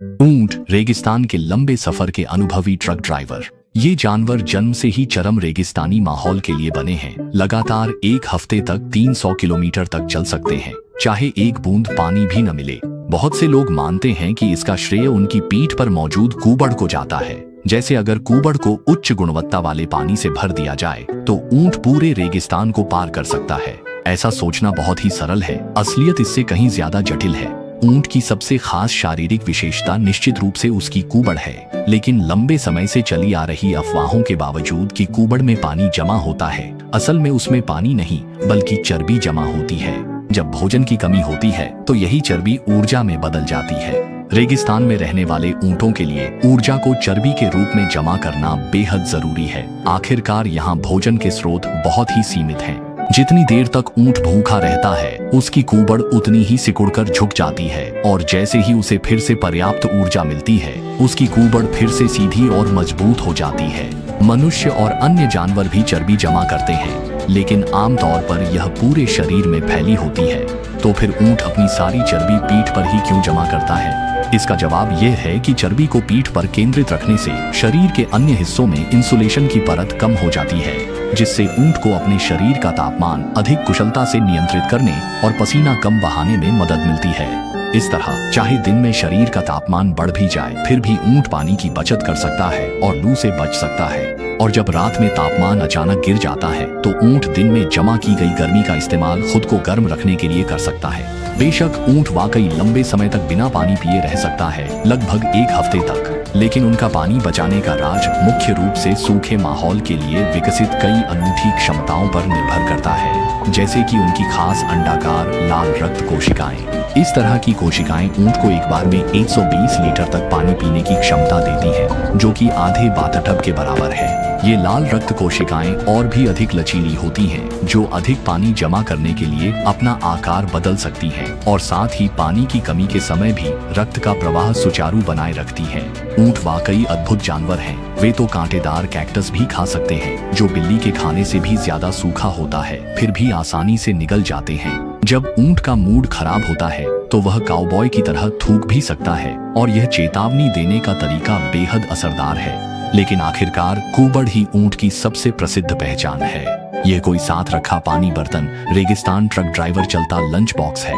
ऊंट रेगिस्तान के लंबे सफर के अनुभवी ट्रक ड्राइवर। ये जानवर जन्म से ही चरम रेगिस्तानी माहौल के लिए बने हैं। लगातार एक हफ्ते तक 300 किलोमीटर तक चल सकते हैं, चाहे एक बूंद पानी भी न मिले। बहुत से लोग मानते हैं कि इसका श्रेय उनकी पीठ पर मौजूद कूबड़ को जाता है। जैसे अगर कूबड़ को उच्च गुणवत्ता वाले पानी से भर दिया जाए तो ऊंट पूरे रेगिस्तान को पार कर सकता है। ऐसा सोचना बहुत ही सरल है, असलियत इससे कहीं ज्यादा जटिल है। ऊंट की सबसे खास शारीरिक विशेषता निश्चित रूप से उसकी कूबड़ है, लेकिन लंबे समय से चली आ रही अफवाहों के बावजूद कि कूबड़ में पानी जमा होता है, असल में उसमें पानी नहीं बल्कि चर्बी जमा होती है। जब भोजन की कमी होती है तो यही चर्बी ऊर्जा में बदल जाती है। रेगिस्तान में रहने वाले ऊंटों के लिए ऊर्जा को चर्बी के रूप में जमा करना बेहद जरूरी है। आखिरकार यहाँ भोजन के स्रोत बहुत ही सीमित हैं। जितनी देर तक ऊंट भूखा रहता है, उसकी कूबड़ उतनी ही सिकुड़कर झुक जाती है, और जैसे ही उसे फिर से पर्याप्त ऊर्जा मिलती है, उसकी कूबड़ फिर से सीधी और मजबूत हो जाती है। मनुष्य और अन्य जानवर भी चर्बी जमा करते हैं, लेकिन आमतौर पर यह पूरे शरीर में फैली होती है। तो फिर ऊंट अपनी सारी चर्बी पीठ पर ही क्यों जमा करता है? इसका जवाब यह है कि चर्बी को पीठ पर केंद्रित रखने से शरीर के अन्य हिस्सों में इंसुलेशन की परत कम हो जाती है, जिससे ऊंट को अपने शरीर का तापमान अधिक कुशलता से नियंत्रित करने और पसीना कम बहाने में मदद मिलती है। इस तरह चाहे दिन में शरीर का तापमान बढ़ भी जाए, फिर भी ऊंट पानी की बचत कर सकता है और लू से बच सकता है। और जब रात में तापमान अचानक गिर जाता है तो ऊंट दिन में जमा की गई गर्मी का इस्तेमाल खुद को गर्म रखने के लिए कर सकता है। बेशक ऊंट वाकई लंबे समय तक बिना पानी पिए रह सकता है, लगभग एक हफ्ते तक, लेकिन उनका पानी बचाने का राज मुख्य रूप से सूखे माहौल के लिए विकसित कई अनूठी क्षमताओं पर निर्भर करता है, जैसे कि उनकी खास अंडाकार लाल रक्त कोशिकाएं। इस तरह की कोशिकाएं ऊंट को एक बार में 120 लीटर तक पानी पीने की क्षमता देती हैं, जो कि आधे बाथटब के बराबर है। ये लाल रक्त कोशिकाएं और भी अधिक लचीली होती हैं, जो अधिक पानी जमा करने के लिए अपना आकार बदल सकती हैं और साथ ही पानी की कमी के समय भी रक्त का प्रवाह सुचारू बनाए रखती हैं। ऊंट वाकई अद्भुत जानवर हैं। वे तो कांटेदार कैक्टस भी खा सकते हैं, जो बिल्ली के खाने से भी ज्यादा सूखा होता है, फिर भी आसानी से निगल जाते हैं। जब ऊंट का मूड खराब होता है तो वह काउबॉय की तरह थूक भी सकता है, और यह चेतावनी देने का तरीका बेहद असरदार है। लेकिन आखिरकार कूबड़ ही ऊंट की सबसे प्रसिद्ध पहचान है। यह कोई साथ रखा पानी बर्तन, रेगिस्तान ट्रक ड्राइवर चलता लंच बॉक्स है,